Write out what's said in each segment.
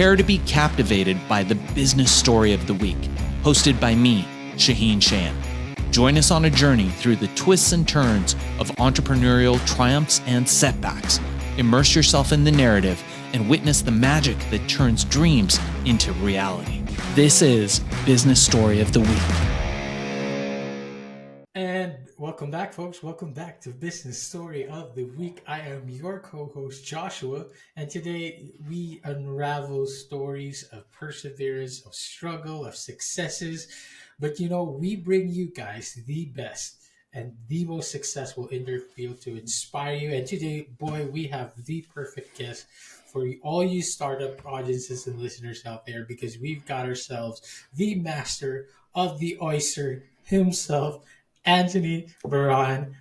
Prepare to be captivated by the business story of the week, hosted by me, Shaheen Shan. Join us on a journey through the twists and turns of entrepreneurial triumphs and setbacks. Immerse yourself in the narrative and witness the magic that turns dreams into reality. This is Business Story of the Week. And welcome back, folks. Welcome back to Business Story of the Week. I am your co-host, Joshua, and today we unravel stories of perseverance, of struggle, of successes. But we bring you guys the best and the most successful in their field to inspire you. And today, boy, we have the perfect guest for all you startup audiences and listeners out there, because we've got ourselves the master of the oyster himself, Antony Barran.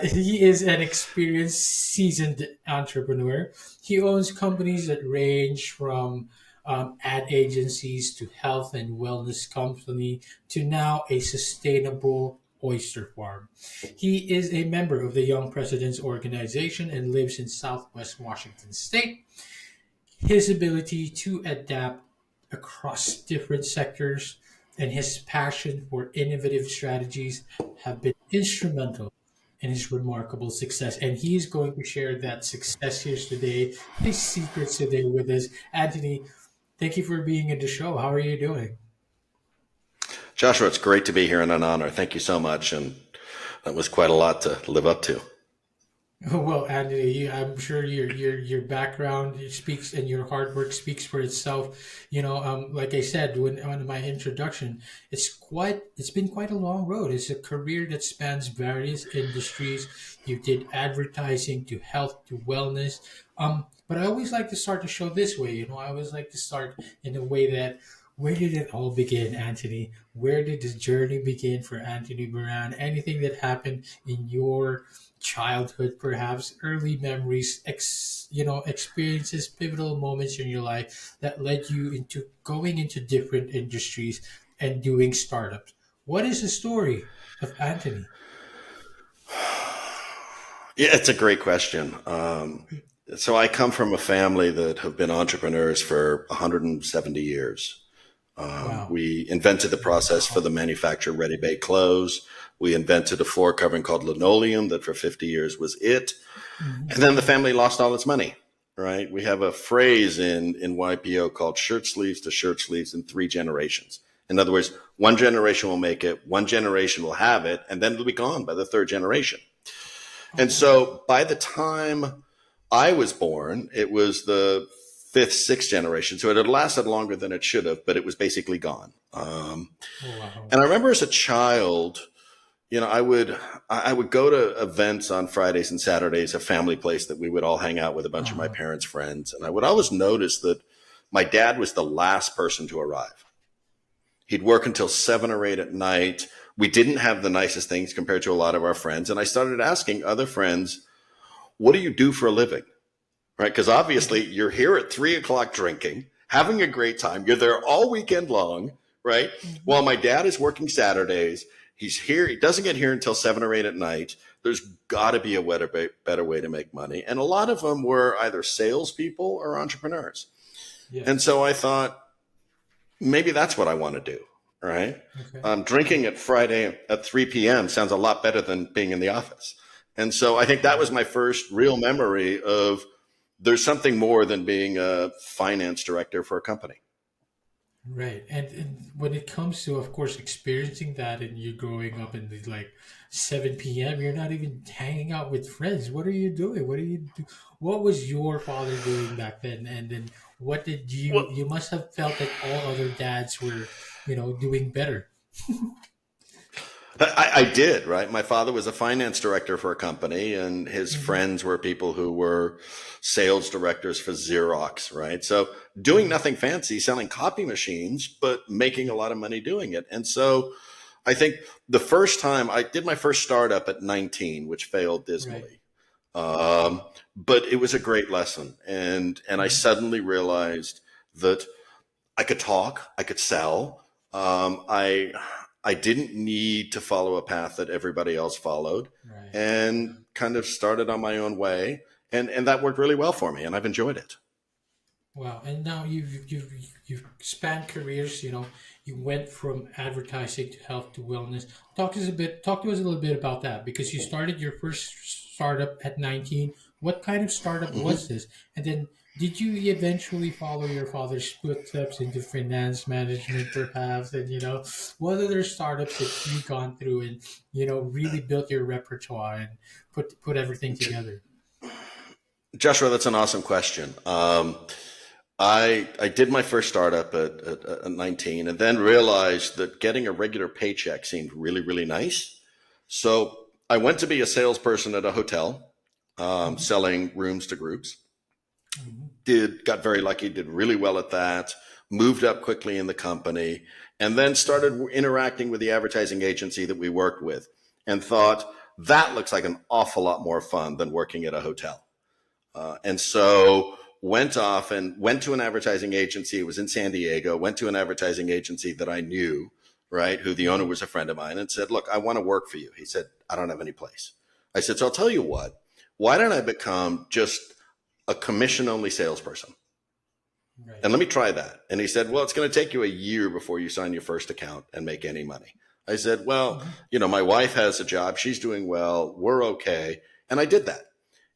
He is an experienced, seasoned entrepreneur. He owns companies that range from ad agencies to health and wellness company to now a sustainable oyster farm. He is a member of the Young Presidents Organization and lives in Southwest Washington State. His ability to adapt across different sectors and his passion for innovative strategies have been instrumental in his remarkable success. And he's going to share that success here today, his secrets today with us. Antony, thank you for being in the show. How are you doing? Joshua, it's great to be here and an honor. Thank you so much. And that was quite a lot to live up to. Well, Anthony, I'm sure your background speaks and your hard work speaks for itself. Like I said when on my introduction, it's been quite a long road. It's a career that spans various industries. You did advertising to health to wellness. But I always like to start the show this way. I always like to start in a way that, where did it all begin, Antony? Where did this journey begin for Antony Barran? Anything that happened in your childhood, perhaps early memories, experiences, pivotal moments in your life that led you into going into different industries and doing startups. What is the story of Antony? Yeah, it's a great question. So I come from a family that have been entrepreneurs for 170 years. Wow. We invented the process for the manufacture of ready-made clothes. We invented a floor covering called linoleum that for 50 years was it. Mhm. And then the family lost all its money, right? We have a phrase in YPO called shirt sleeves to shirt sleeves in 3 generations. In other words, one generation will make it, one generation will have it, and then it'll be gone by the 3rd generation. And so by the time I was born, it was the 5th, 6th generation. So it had lasted longer than it should have, but it was basically gone. Wow. And I remember as a child, I would go to events on Fridays and Saturdays, a family place that we would all hang out with a bunch of my parents' friends. And I would always notice that my dad was the last person to arrive. He'd work until 7 or 8 at night. We didn't have the nicest things compared to a lot of our friends. And I started asking other friends, what do you do for a living? Right? Because obviously you're here at 3 o'clock drinking, having a great time. You're there all weekend long, right? While my dad is working Saturdays, he's here. He doesn't get here until 7 or 8 at night. There's got to be a better way to make money. And a lot of them were either salespeople or entrepreneurs. Yeah. And so I thought, maybe that's what I want to do, right? Okay. Drinking at Friday at 3 p.m. sounds a lot better than being in the office. And so I think that was my first real memory of there's something more than being a finance director for a company. Right. And when it comes to, of course, experiencing that and you growing up in the 7 p.m., you're not even hanging out with friends. What are you doing? What was your father doing back then? And then what did you must have felt that all other dads were, doing better. I did, right? My father was a finance director for a company, and his friends were people who were sales directors for Xerox, right? So doing nothing fancy, selling copy machines, but making a lot of money doing it. And so I think the first time I did my first startup at 19, which failed dismally. Right. But it was a great lesson. And I suddenly realized that I could talk, I could sell. I didn't need to follow a path that everybody else followed, Right. and kind of started on my own way. And that worked really well for me, and I've enjoyed it. Wow. And now you've spanned careers. You went from advertising to health to wellness. Talk to us a little bit about that, because you started your first startup at 19. What kind of startup Hmm. was this? And then did you eventually follow your father's footsteps into finance management perhaps? And what other startups that you've gone through and really built your repertoire and put everything together? Joshua, that's an awesome question. I did my first startup at 19, and then realized that getting a regular paycheck seemed really, really nice. So I went to be a salesperson at a hotel, Hmm. selling rooms to groups. Hmm. Got very lucky, did really well at that, moved up quickly in the company, and then started interacting with the advertising agency that we worked with, and thought that looks like an awful lot more fun than working at a hotel. And so went off and went to an advertising agency. It was in San Diego. Went to an advertising agency that I knew, right, who the owner Hmm. was a friend of mine, and said, "Look, I want to work for you." He said, "I don't have any place." I said, "So I'll tell you what. Why don't I become just a commission only salesperson? Right. And let me try that." And he said, "Well, it's going to take you a year before you sign your first account and make any money." I said, "Well, Hmm. my wife has a job. She's doing well. We're okay." And I did that.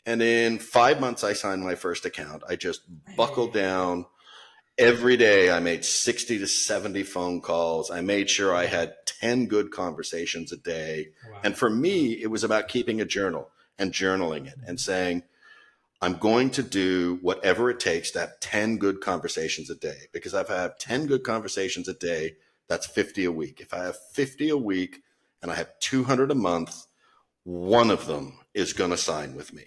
And in 5 months, I signed my first account. I just buckled Hey. down. Every day, I made 60 to 70 phone calls. I made sure I Wow. had 10 good conversations a day. Wow. And for Wow. me, it was about keeping a journal and journaling it and saying, I'm going to do whatever it takes to have 10 good conversations a day, because if I have 10 good conversations a day, that's 50 a week. If I have 50 a week and I have 200 a month, one of them is going to sign with me,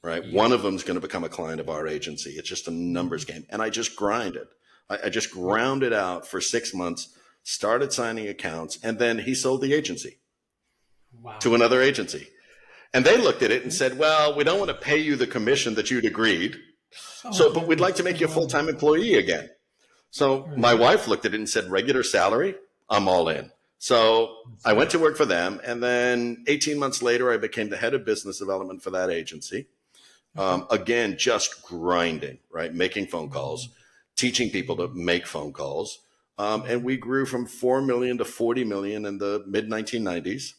right? Yep. One of them is going to become a client of our agency. It's just a numbers Hmm. game. And I just grinded. I just Yep. ground it out for 6 months, started signing accounts, and then he sold the agency to Wow. another agency. And they looked at it and said, "Well, we don't want to pay you the commission that you'd agreed. Oh, So, but we'd like to oh make you a full wow. time employee again." So All my right. wife looked at it and said, "Regular salary, I'm all in." So That's I went good. to work for them. And then 18 months later, I became the head of business development for that agency. Okay. Again, just grinding, right? Making phone calls, Hmm. teaching people to Hmm. make phone calls. And Hmm. we grew from 4 million to 40 million in the mid 1990s.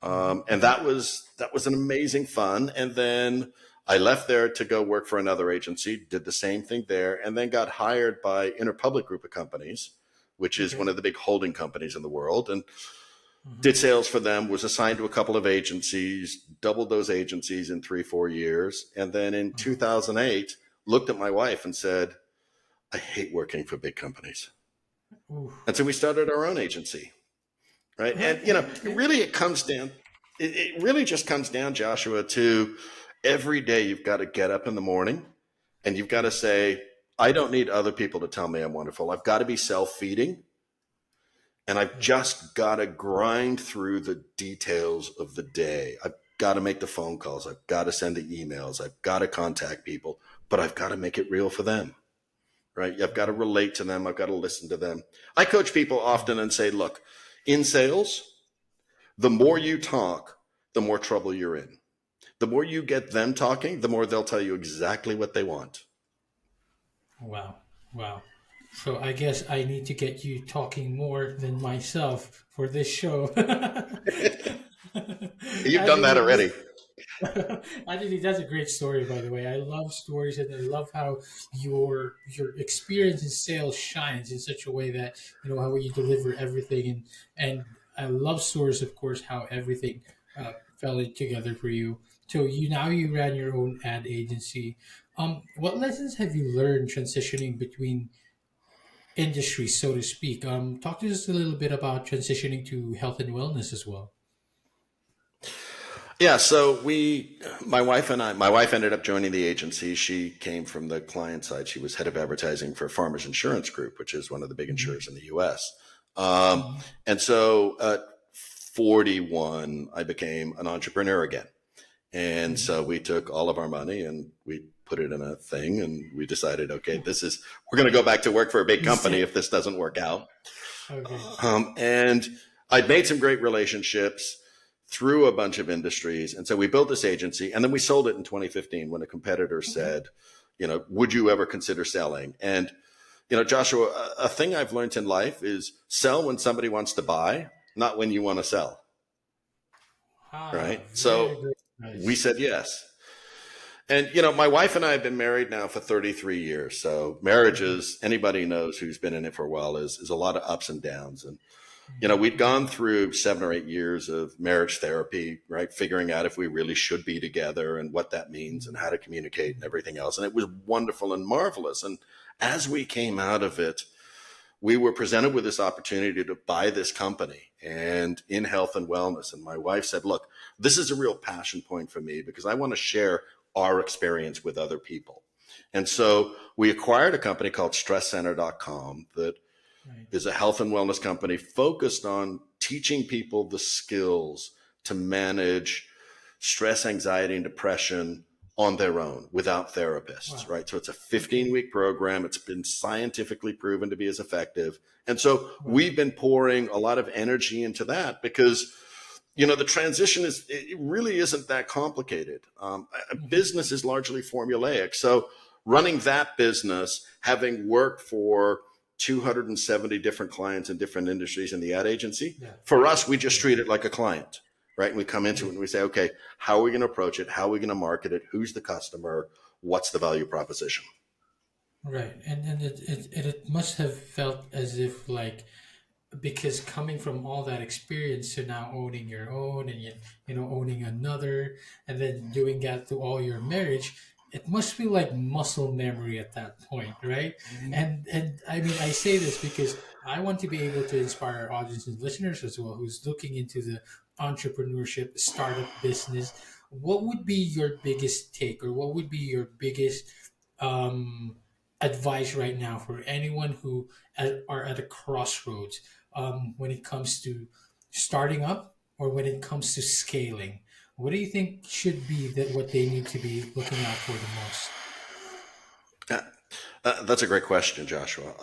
Hmm. And that was an amazing fun. And then I left there to go work for another agency, did the same thing there, and then got hired by Interpublic Group of Companies, which is one Okay. of the big holding companies in the world, and did Hmm. sales for them. Was assigned to a couple of agencies, doubled those agencies in 3 4 years, and then in Uh-huh. 2008 looked at my wife and said, "I hate working for big companies." Ooh. And so we started our own agency, right? And Okay. it Okay. really it comes down it really just comes down, Joshua, to every day you've got to get up in the morning and you've got to Yes. say, I don't need other people to tell me I'm wonderful. I've got to be self-feeding, and I've Yes. just got to grind through the details of the day. I've got to make the phone calls, I've got to send the emails, I've got to contact people, but I've got to make it real for them, right? I've got to Wow. relate to them, I've got to listen to them. I coach people Wow. often and say, look, in sales, the more Hmm. you talk, the more trouble you're in. The more you get them talking, the more they'll tell you exactly what they want. Wow. Wow. So I guess I need to get you talking more than myself for this show. You've done that Actually, this already. Actually, that's a great story, by the way. I love stories, and I love how your experience in sales shines in such a way that how you deliver everything, and I love stories, of course, how everything fell in together for you. So you ran your own ad agency. What lessons have you learned transitioning between industries, so to speak? Talk to us a little bit about transitioning to health and wellness as well. Yeah, so my wife ended up joining the agency. She came from the client side. She was head of advertising for Farmers Insurance Group, which is one of the big insurers Hmm. in the US. Um, Hmm. and so at 41, I became an entrepreneur again. And Hmm. so we took all of our money and we put it in a thing, and we decided, okay, we're going to go back to work for a big You company said if this doesn't work out. okay. And I'd made some great relationships through a bunch of industries. And so we built this agency, and then we sold it in 2015 when a competitor Okay. said, would you ever consider selling? And, Joshua, a thing I've learned in life is sell when somebody wants to buy, not when you want to sell. Ah, Right. very, So very we nice. said yes. And, my wife and I have been married now for 33 years. So marriages, anybody knows who's been in it for a while, is a lot of ups and downs. And, we'd gone through 7 or 8 years of marriage therapy, right? Figuring out if we really should be together and what that means and how to communicate and everything else. And it was wonderful and marvelous. And as we came out of it, we were presented with this opportunity to buy this company and in health and wellness. And my wife said, look, this is a real passion point for me because I want to share our experience with other people. And so we acquired a company called stresscenter.com that Right. is a health and wellness company focused on teaching people the skills to manage stress, anxiety, and depression on their own without therapists, Wow. right? So it's a Okay. 15-week program. It's been scientifically proven to be as effective. And so Wow. we've been pouring a lot of energy into that because, the transition it really isn't that complicated. A Mhm. business is largely formulaic. So running that business, having worked for 270 different clients in different industries in the ad agency, Yeah. for us, we just Yeah. treat it like a client, right? And we come into it Yeah. and we say, okay, how are we going to approach it? How are we going to market it? Who's the customer? What's the value proposition? Right. And it must have felt as if like because coming from all that experience to now owning your own and owning another and then doing that to all your marriage, it must feel like muscle memory at that point, right? And I mean, I say this because I want to be able to inspire our audience and listeners as well who's looking into the entrepreneurship startup business. What would be your biggest take, or what would be your biggest um, advice right now for anyone who are at a crossroads when it comes to starting up or when it comes to scaling? What do you think should be that what they need to be looking out for the most? Uh, that's a great question, Joshua.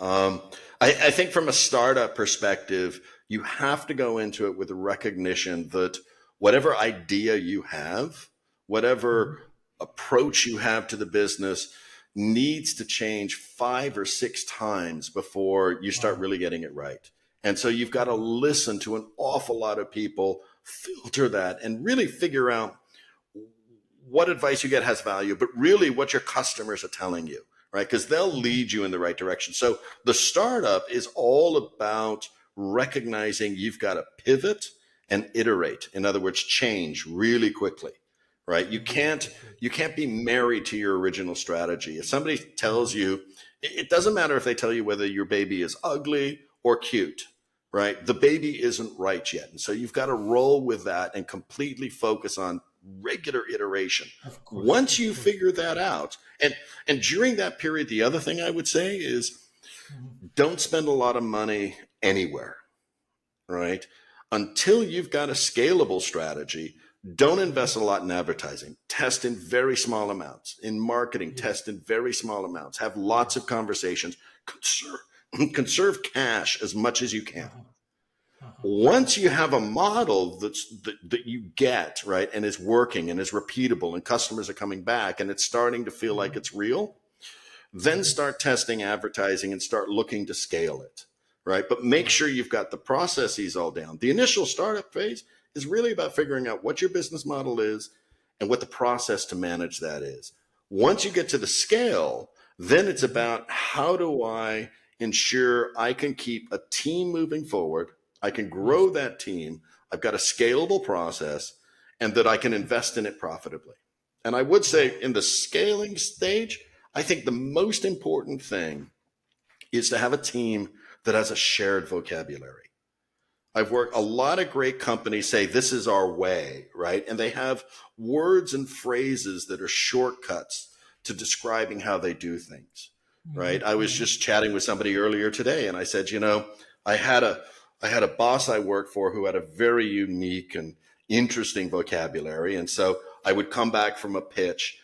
I think from a startup perspective, you have to go into it with the recognition that whatever idea you have, whatever Mhm. approach you have to the business, needs to change 5 or 6 times before you start Wow. really getting it right. And so you've got to Mhm. listen to an awful lot of people, filter that, and really figure out what advice you get has value, but really what your customers are telling you, right? Because they'll Mhm. lead you in the right direction. So the startup is all about recognizing you've got to pivot and iterate. In other words, change really quickly, right? You Agree. can't Agree. you can't be married to your original strategy. If somebody tells Mhm. you, it doesn't matter if they tell you whether your baby is ugly or cute, right? The baby isn't right yet. And so you've got to roll with that and completely focus on regular iteration. Of course. Once Of you course. figure that out, and during that period, the other thing I would say is Mhm. don't spend a lot of money anywhere, right? Until you've got a scalable strategy, don't invest Mhm. a lot in advertising. Test in very small amounts. In marketing, Yes. test in very small amounts. Have lots of Yes. conversations. Conserve, conserve cash as much as you can. Uh-huh. Uh-huh. Once you have a model that you get right and is working and is repeatable and customers are coming back and it's starting to feel like Mhm. it's real, then Mhm. start testing advertising and start looking to scale it, right? But make Wow. sure you've got the processes all down. The initial startup phase is really about figuring out what your business model is and what the process to manage that is. Once you get to the scale, then it's Mhm. about how do I ensure I can keep a team moving forward, I can Yes. grow that team, I've got a scalable process, and that I can Mhm. invest in it profitably. And I would Wow. say in the scaling stage, I think the most important thing is to have a team that has a shared vocabulary. I've worked a lot of great companies say this is our way, right? And they have words and phrases that are shortcuts to describing how they do things, right? Mhm. I was Mhm. just chatting with somebody earlier today and I said, I had a I had a boss I worked for who had a very unique and interesting vocabulary. And so I would come back from a pitch,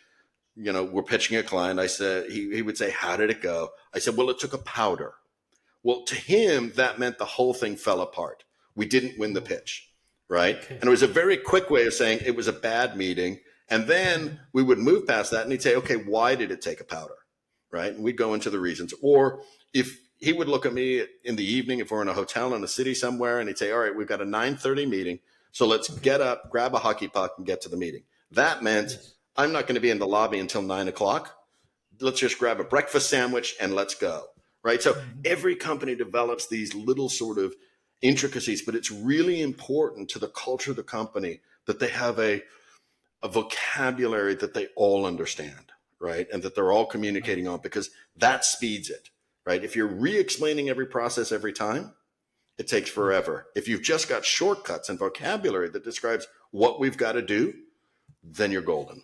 we're pitching a client. I said, he would say, how did it go? I said, well, it took a powder. Well, to him, that meant the whole thing fell apart. We didn't win the Oh, pitch, right? okay. And it was a very quick way of saying it was a bad meeting And then we would move past that and he'd say, okay, why did it take a powder? Right. And we'd go into the reasons. Or if he would look at me in the evening, if we're in a hotel in a city somewhere, and he'd say, all right, we've got a 9:30 meeting. So let's get up, grab a hockey puck and get to the meeting. That meant Yes. I'm not going to be in the lobby until 9 o'clock. Let's just grab a breakfast sandwich and let's go. Right. So every company develops these little sort of intricacies, but it's really important to the culture of the company that they have a vocabulary that they all understand, right? And that they're all communicating on, because that speeds it, right? If you're re-explaining every process every time, it takes forever. If you've just got shortcuts and vocabulary that describes what we've got to do, then you're golden.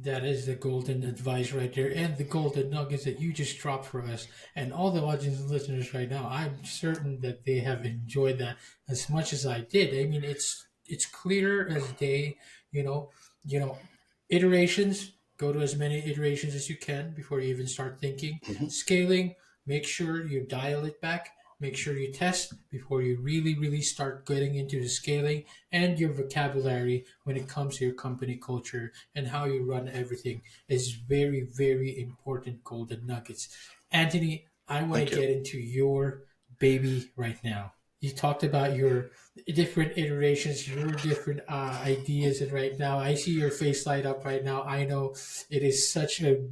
That is the golden advice right there, and the golden nuggets that you just dropped for us, and all the audience and listeners right now. I'm certain that they have enjoyed that as much as I did. I mean, it's clear as day. You know, iterations. Go to as many iterations as you can before you even start thinking. Scaling. Make sure you dial it back. Make sure you test before you really, really start getting into the scaling, and your vocabulary when it comes to your company culture and how you run everything is very, very important golden nuggets. Anthony, I want Thank to you. get into your baby right now. You talked about your different iterations, your different ideas, and right now I see your face light up right now. I know it is such a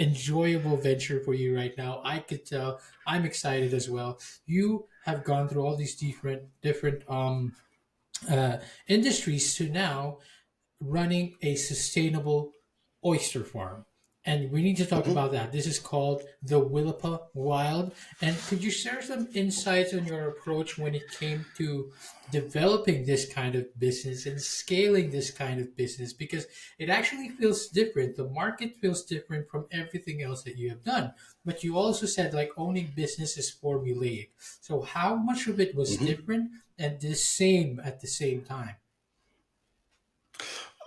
enjoyable venture for you right now. I could tell. I'm excited as well. You have gone through all these different industries to now running a sustainable oyster farm. And we need to talk about that. This is called the Willapa Wild. And could you share some insights on your approach when it came to developing this kind of business and scaling this kind of business? Because it actually feels different. The market feels different from everything else that you have done. But you also said like owning business is formulaic. So how much of it was different and the same at the same time?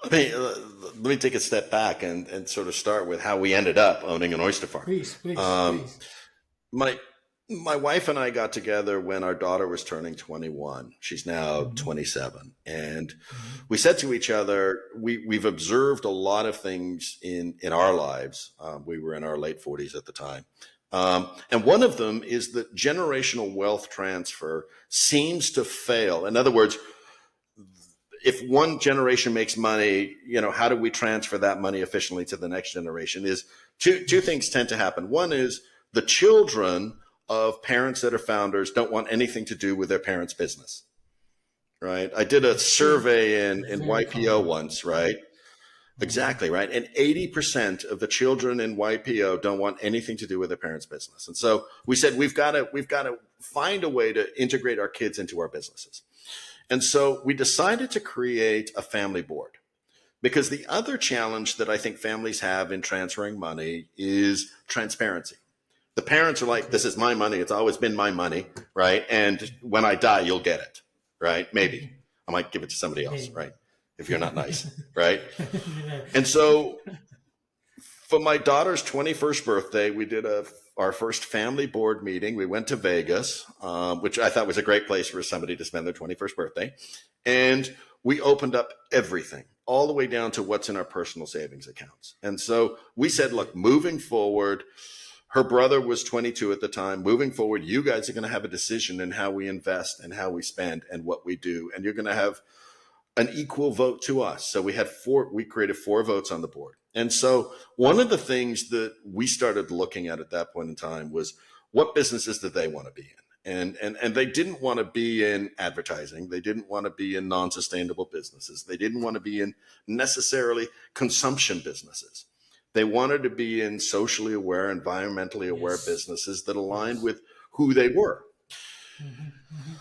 Let me take a step back and sort of start with how we ended up owning an oyster farm. Please, please, Um, please. my my wife and I got together when our daughter was turning 21. She's now Mhm, 27, and mhm, we said to each other, we've observed a lot of things in our lives. We were in our late 40s at the time, and one of them is that generational wealth transfer seems to fail. In other words, if one generation makes money, how do we transfer that money efficiently to the next generation? Is two yes, things tend to happen. One is the children of parents that are founders don't want anything to do with their parents' business, right? I did a that's true. survey in Very YPO common. once, right? Mhm. Exactly, right. And 80% of the children in YPO don't want anything to do with their parents' business. And so we said we've got to find a way to integrate our kids into our businesses. And so we decided to create a family board, because the other challenge that I think families have in transferring money is transparency. The parents are like, this Okay. is my money. It's always been my money, right? And when I die, you'll get it, right? Maybe I might give it to somebody else, Maybe. right? If you're not nice, right? Yeah. And so for my daughter's 21st birthday, we did our first family board meeting. We went to Vegas, which I thought was a great place for somebody to spend their 21st birthday. And we opened up everything, all the way down to what's in our personal savings accounts. And so we said, Okay. look, moving forward, her brother was 22 at the time. Moving forward, you guys are going to have a decision in how we invest and how we spend and what we do. And you're going to have an equal vote to us. So we created 4 votes on the board. And so one of the things that we started looking at that point in time was, what businesses did they want to be in? And they didn't want to be in advertising. They didn't want to be in non-sustainable businesses. They didn't want to be in necessarily consumption businesses. They wanted to be in socially aware, environmentally aware Yes. businesses that aligned Yes. with who they were. Hmm, hmm.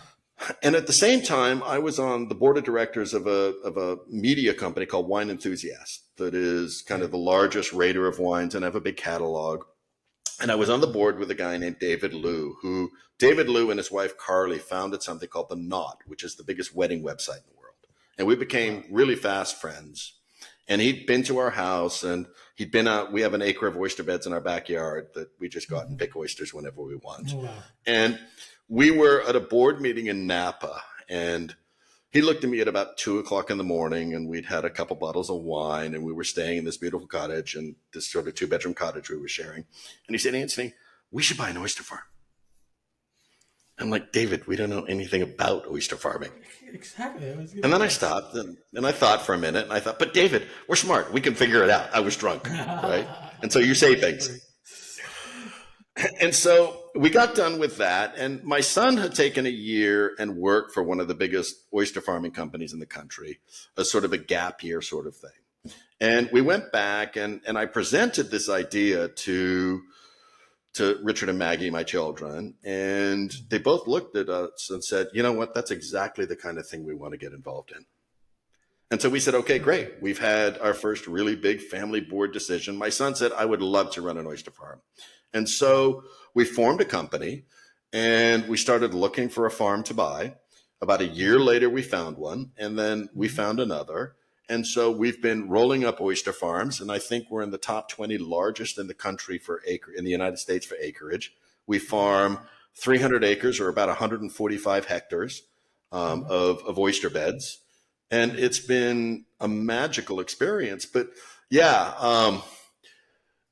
And at the same time, I was on the board of directors of a media company called Wine Enthusiast, that is kind of Okay. the largest rater of wines and have a big catalog. And I was on the board with a guy named David Liu, who David Liu and his wife Carly founded something called The Knot, which is the biggest wedding website in the world. And we became Wow. really fast friends. And he'd been to our house, and he'd been out. We have an acre of oyster beds in our backyard that we just go out and Hmm. pick oysters whenever we want. Wow. And we were at a board meeting in Napa, and he looked at me at about 2 o'clock in the morning, and we'd had a couple bottles of wine, and we were staying in this beautiful cottage, and this sort of 2-bedroom cottage we were sharing. And he said, Antony, we should buy an oyster farm. I'm like, David, we don't know anything about oyster farming. Exactly. And then I stopped and I thought for a minute, and I thought, but David, we're smart. We can figure it out. I was drunk, right? And so you say things. And so we got done with that. And my son had taken a year and worked for one of the biggest oyster farming companies in the country, a sort of a gap year sort of thing. And we went back and I presented this idea to Richard and Maggie, my children, and they both looked at us and said, you know what, that's exactly the kind of thing we want to get involved in. And so we said, okay, great. We've had our first really big family board decision. My son said, I would love to run an oyster farm. And so we formed a company and we started looking for a farm to buy. About a year later, we found one, and then we found another. And so we've been rolling up oyster farms, and I think we're in the top 20 largest in the country for in the United States for acreage. We farm 300 acres, or about 145 hectares of oyster beds, and it's been a magical experience. But yeah,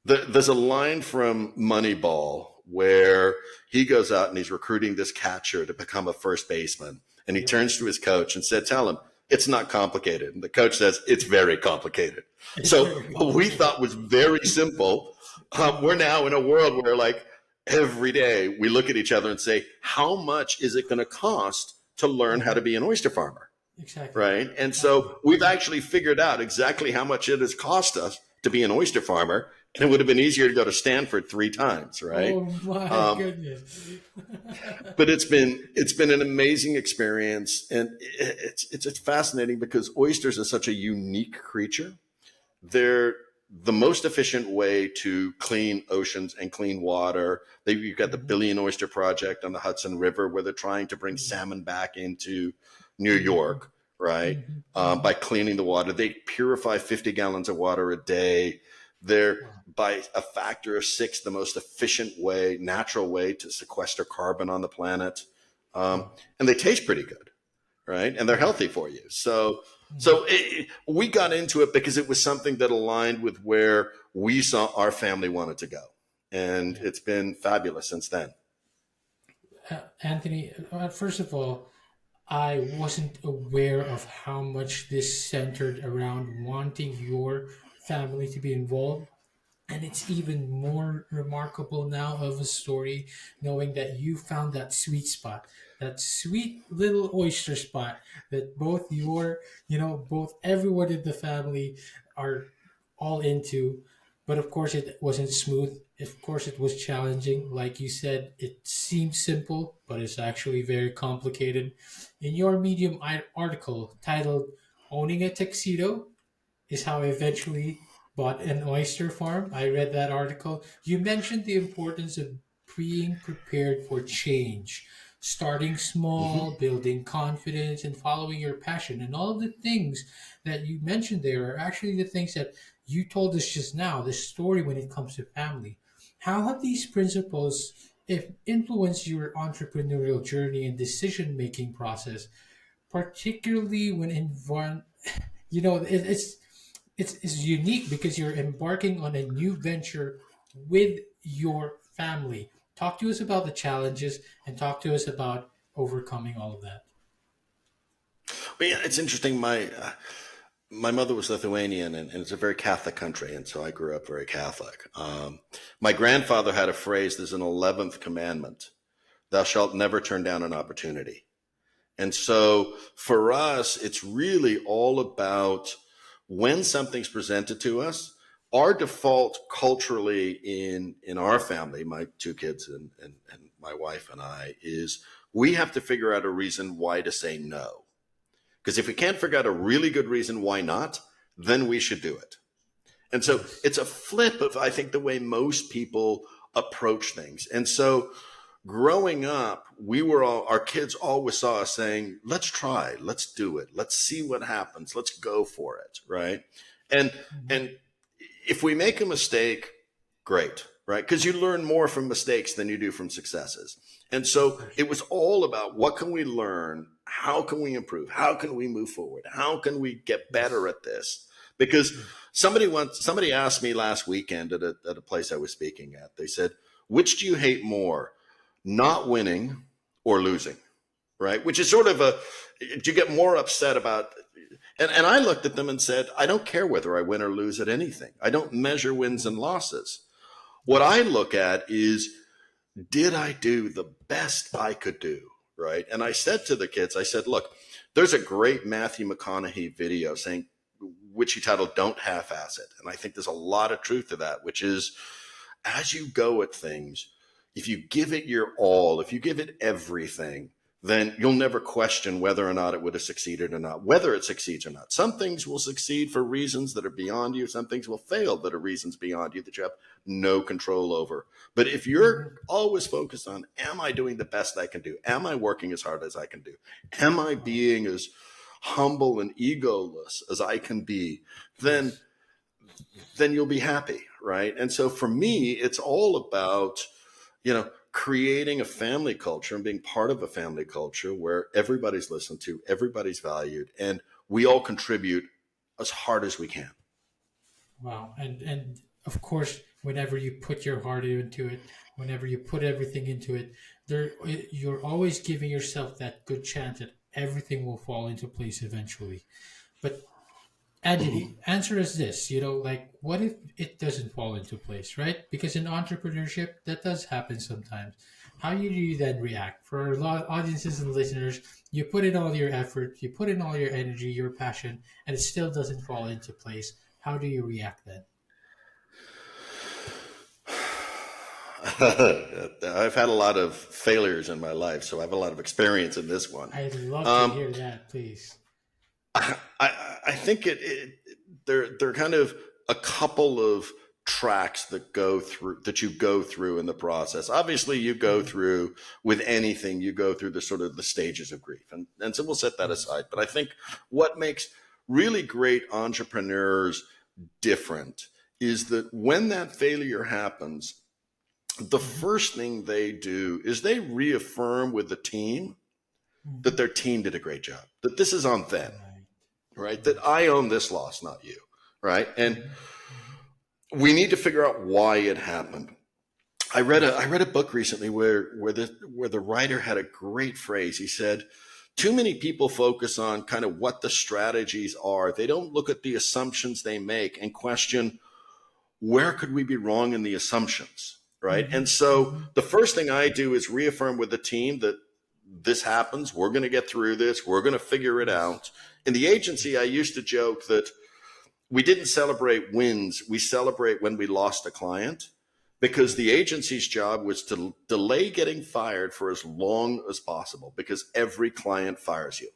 there's a line from Moneyball where he goes out and he's recruiting this catcher to become a first baseman, and he turns to his coach and said, "Tell him, it's not complicated." And the coach says, "It's very complicated." So what we thought was very simple, we're now in a world where, like, every day we look at each other and say, how much is it going to cost to learn how to be an oyster farmer? Exactly. Right. And so we've actually figured out exactly how much it has cost us to be an oyster farmer. And it would have been easier to go to Stanford 3 times. Right. Oh my goodness. But it's been an amazing experience, and it's fascinating because oysters are such a unique creature. They're the most efficient way to clean oceans and clean water. You've got the Billion Oyster Project on the Hudson River, where they're trying to bring salmon back into New York, right? By cleaning the water. They purify 50 gallons of water a day. They're by a factor of 6 the most efficient way, natural way to sequester carbon on the planet. And they taste pretty good, right? And they're healthy for you. So we got into it because it was something that aligned with where we saw our family wanted to go. And it's been fabulous since then. Anthony, first of all, I wasn't aware of how much this centered around wanting your family to be involved. And it's even more remarkable now of a story, knowing that you found that sweet spot, that sweet little oyster spot that both both everyone in the family are all into. But of course, it wasn't smooth. Of course, it was challenging. Like you said, it seems simple, but it's actually very complicated. In your Medium article titled Owning a Tuxedo is How I Eventually Bought an Oyster Farm. I read that article. You mentioned the importance of being prepared for change, starting small, building confidence, and following your passion. And all of the things that you mentioned there are actually the things that you told us just now, this story when it comes to family. How have these principles influenced your entrepreneurial journey and decision making process, particularly when it's unique because you're embarking on a new venture with your family. Talk to us about the challenges and talk to us about overcoming all of that. Well, yeah, it's interesting. My mother was Lithuanian, and it's a very Catholic country, and so I grew up very Catholic. My grandfather had a phrase, there's an 11th commandment: thou shalt never turn down an opportunity. And so for us, it's really all about when something's presented to us. Our default culturally in our family, my 2 kids and my wife and I, is we have to figure out a reason why to say no. Because if we can't figure out a really good reason why not, then we should do it. And so it's a flip of, I think, the way most people approach things. And so growing up, our kids always saw us saying, let's try, let's do it. Let's see what happens. Let's go for it. Right. And if we make a mistake, great. right? Because you learn more from mistakes than you do from successes. And Of so course. it was all about what can we learn? How can we improve? How can we move forward? How can we get better Yes. at this? Because Yes. somebody asked me last weekend at a place I was speaking at. They said, "Which do you hate more, not winning or losing?" Right? Which is sort of a, do you get more upset about, and I looked at them and said, I don't care whether I win or lose at anything. I don't measure wins and losses. What I Yes. look at is, did I do the best I could do? Right. And I said to the kids, I said, look, there's a great Matthew McConaughey video saying, which he titled Don't Half Ass It. And I think there's a lot of truth to that, which is, as you go at things, if you give it your all, if you give it everything, then you'll never question whether or not it would have succeeded or not, whether it succeeds or not. Some things will succeed for reasons that are beyond you. Some things will fail that are reasons beyond you that you have no control over. But if you're Mhm. always focused on, am I doing the best I can do? Am I working as hard as I can do? Am I Wow. being as humble and egoless as I can be? Then Yes. then you'll be happy, right? And so for me, it's all about, creating a family culture and being part of a family culture where everybody's listened to, everybody's valued, and we all contribute as hard as we can. Wow. And of course, whenever you put your heart into it, whenever you put everything into it, there you're always giving yourself that good chance that everything will fall into place eventually. But Mhm. Anthony, answer us this, like what if it doesn't fall into place, right? Because in entrepreneurship, that does happen sometimes. How do you then react? For our audiences and listeners, you put in all your effort, you put in all your energy, your passion, and it still doesn't fall into place. How do you react then? I've had a lot of failures in my life, so I have a lot of experience in this one. I'd love to Um, hear that, please. I think they're kind of a couple of tracks that you go through in the process. Obviously, you go Mhm. through with anything, you go through the sort of the stages of grief, and so we'll set that Yes. aside. But I think what makes really great entrepreneurs different is that when that failure happens, the Hmm. first thing they do is they reaffirm with the team that Hmm. their team did a great job, that this is on them, Right. right? That Yes. I own this loss, not you, right? And Hmm. Hmm. we need to figure out why it happened. I Yes. read a book recently where the writer had a great phrase. He said, "Too many people focus on kind of what the strategies are. They don't look at the assumptions they make and question where could we be wrong in the assumptions." Right. And Hmm. so Hmm. the first thing I do is reaffirm with the team that this happens. We're going to get through this. We're going to figure it Yes. out. In the agency, I Yes. used to joke that we didn't celebrate wins. We celebrate when we lost a client because the Yes. agency's job was to delay getting fired for as long as possible because every client fires you.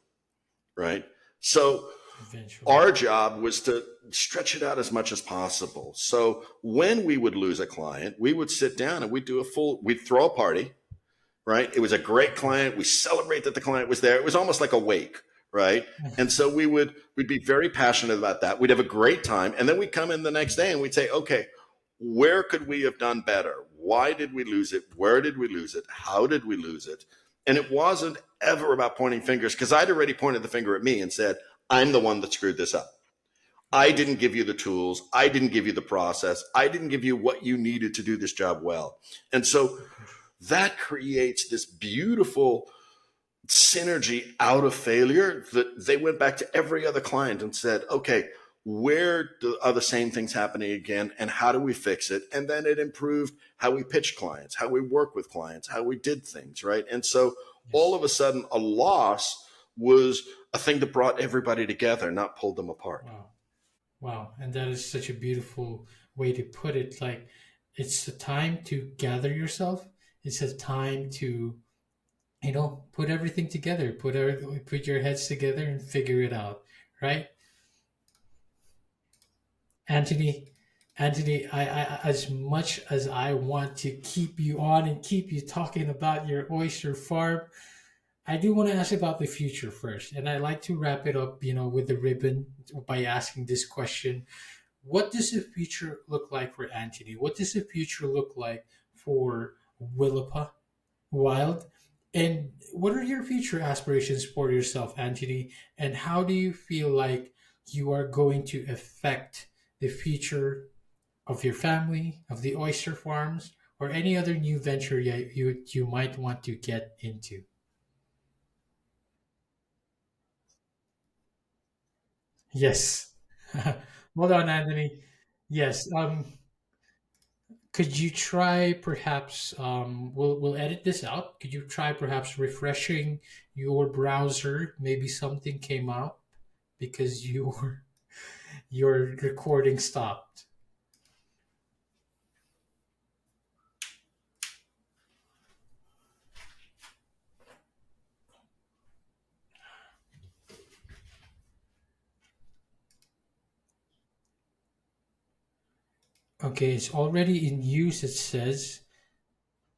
Right. So Eventually. our job was to stretch it out as much as possible. So when we would lose a client, we would sit down and we'd throw a party, right? It was a great Of course. client. We celebrate that the client was there. It was almost like a wake, right? And so we'd be very passionate about that. We'd have a great time. And then we'd come in the next day and we'd say, okay, where could we have done better? Why did we lose it? Where did we lose it? How did we lose it? And it wasn't ever about pointing fingers because I'd already pointed the finger at me and said, I'm the one that screwed this up. Of I course. didn't give you the tools. I didn't give you the process. I didn't give you what you needed to do this job well. And so Of course. that creates this beautiful synergy out of failure that they went back to every other client and said, okay, are the same things happening again and how do we fix it? And then it improved how we pitch clients, how we work with clients, how we did things, right? And so all Yes. of a sudden a loss was a thing that brought everybody together, not pulled them apart. Wow. Wow. And that is such a beautiful way to put it. Like, it's a time to gather yourself. It's a time to, put everything together, put your heads together and figure it out. Right? Anthony, Anthony, as much as I want to keep you on and keep you talking about your oyster farm, I do want to ask about the future first. And I like to wrap it up, with the ribbon by asking this question. what does the future look like for Antony? What does the future look like for Willapa Wild? And what are your future aspirations for yourself, Antony? And how do you feel like you are going to affect the future of your family, of the oyster farms, or any other new venture you might want to get into? Yes. Hold on, Anthony. Yes. Could you try perhaps we'll edit this out. Could you try perhaps refreshing your browser? Maybe something came up because your recording stopped. Okay, it's already in use, it says.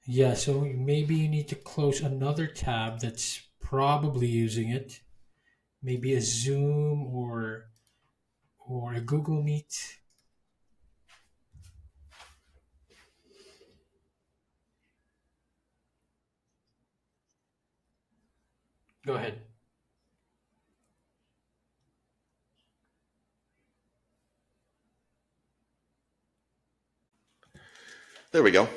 Yeah, so maybe you need to close another tab that's probably using it. Maybe a Zoom or a Google Meet. Go ahead. There we go.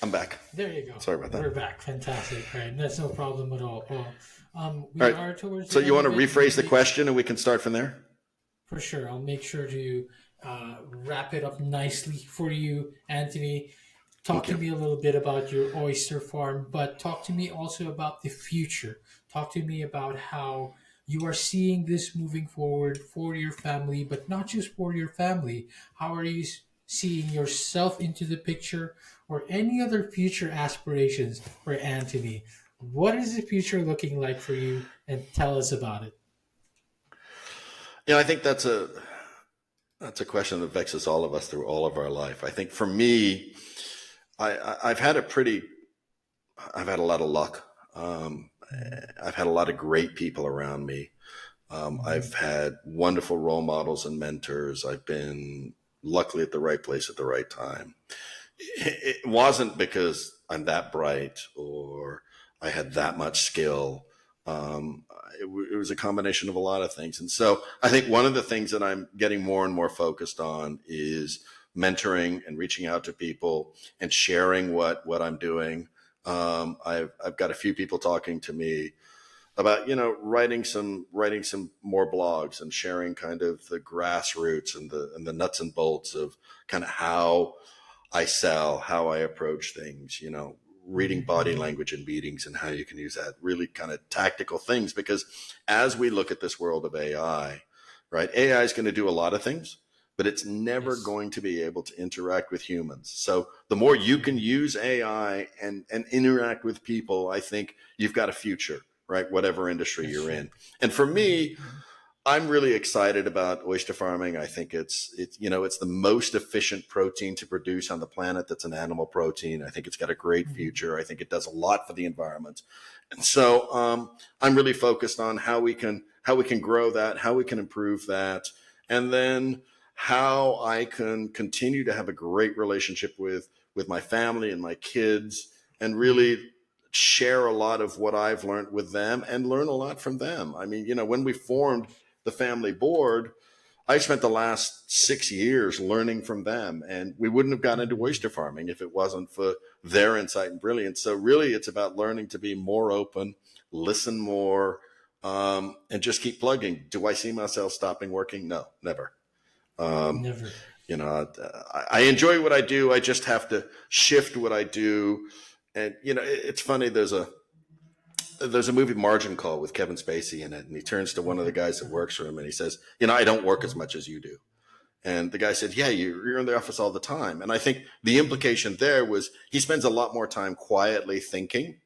I'm back. There you go. Sorry about that. We're back. Fantastic. All right, that's no problem at all. We All right. are towards So the you end want to of it. rephrase the Maybe question and we can start from there? for sure. I'll make sure to wrap it up nicely for you, Anthony. Talk Thank to you. me a little bit about your oyster farm, but talk to me also about the future. Talk to me about how you are seeing this moving forward for your family, but not just for your family. How are you seeing yourself into the picture or any other future aspirations for Anthony? What is the future looking like for you? And tell us about it. I think that's a question that vexes all of us through all of our life. I think for me, I've had I've had a lot of luck. I've had a lot of great people around me. I've had wonderful role models and mentors. I've been luckily at the right place at the right time. It wasn't because I'm that bright or I had that much skill. It was a combination of a lot of things. And so I think one of the things that I'm getting more and more focused on is mentoring and reaching out to people and sharing what I'm doing. I've got a few people talking to me about writing some more blogs and sharing kind of the grassroots and the nuts and bolts of kind of how I sell, how I approach things, reading body Mhm. language in meetings and how you can use that really kind of tactical things. Because as we look at this world of AI, right, AI is going to do a lot of things, but it's never Yes. going to be able to interact with humans. So the more you can Mhm. use AI and interact with people, I think you've got a future, right? Whatever industry That's you're true. in. And for Mhm. me, I'm really excited about oyster farming. I think it's the most efficient protein to produce on the planet that's an animal protein. I think it's got a great Mhm. future. I think it does a lot for the environment. And so I'm really focused on how we can grow that, how we can improve that, and then how I can continue to have a great relationship with my family and my kids and Mhm. really share a lot of what I've learned with them and learn a lot from them. I mean, when we formed the family board, I spent the last 6 years learning from them, and we wouldn't have gotten into Mhm. oyster farming if it wasn't for their insight and brilliance. So, really, it's about learning to be more open, listen more, and just keep plugging. Do I see myself stopping working? No, never. Um, Never. I enjoy what I do. I just have to shift what I do. And it's funny. There's a movie Margin Call with Kevin Spacey in it, and he turns to one of the Okay. guys that works for him and he says, I don't work as much as you do. And the guy said, yeah, you're in the office all the time. And I think the implication there was he spends a lot more time quietly thinking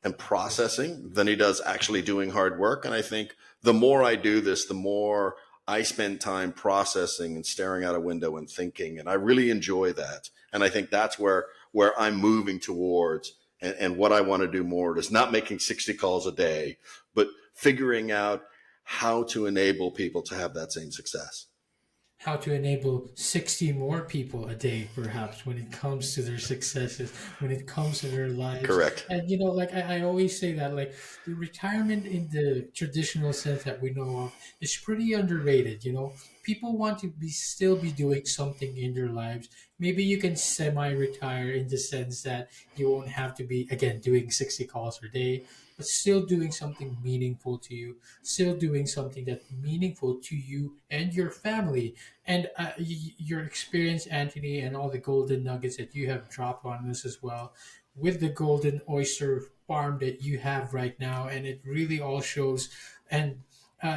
and Yes. processing than he does actually doing hard work. And I think the more I do this, the more I spend time processing and staring out a window and thinking. And I really enjoy that. And I think that's where I'm moving towards. And what I want to do more is not making 60 calls a day, but figuring out how to enable people to have that same success. how to enable 60 more people a day, perhaps, when it comes to their successes, when it comes to their lives. Correct. And, like I always say that, like, the retirement in the traditional sense that we know of is pretty underrated. People want to still be doing something in their lives. Maybe you can semi-retire in the sense that you won't have to be, again, doing 60 calls a day, but still doing something meaningful to you, still doing something that's meaningful to you and your family. And your experience, Anthony, and all the golden nuggets that you have dropped on us as well, with the golden oyster farm that you have right now, and it really all shows, and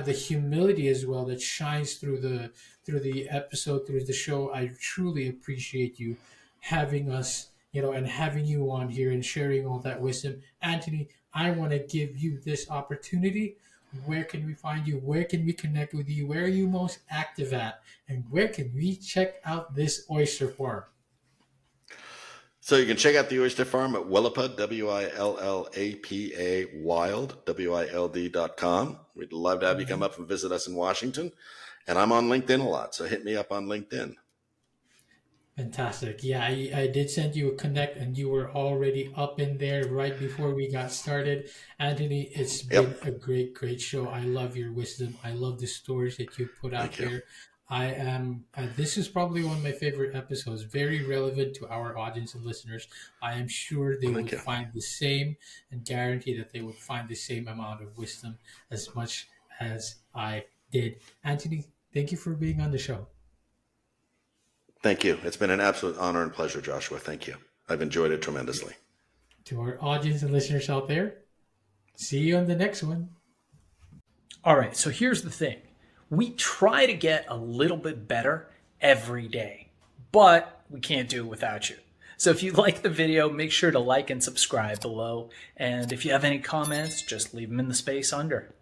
the humility as well that shines through the episode, through the show. I truly appreciate you having us, and having you on here and sharing all that wisdom, Anthony. I want to give you this opportunity. Where can we find you? Where can we connect with you? Where are you most active at? And where can we check out this oyster farm? So you can check out the oyster farm at Willapa, WILLAPA, wild, WILD.com. We'd love to have you come up and visit us in Washington. And I'm on LinkedIn a lot, so hit me up on LinkedIn. Fantastic. Yeah, I did send you a connect and you were already up in there right before we got started. Anthony, it's been Yep. a great, great show. I love your wisdom. I love the stories that you put out Thank you. there. This is probably one of my favorite episodes, very relevant to our audience and listeners. I am sure they Thank would you. find the same, and guarantee that they would find the same amount of wisdom as much as I did. Anthony, thank you for being on the show. Thank you. It's been an absolute honor and pleasure, Joshua. Thank you. I've enjoyed it tremendously. To our audience and listeners out there, see you on the next one. All right, so here's the thing. We try to get a little bit better every day, but we can't do it without you. So if you like the video, make sure to like and subscribe below. And if you have any comments, just leave them in the space under.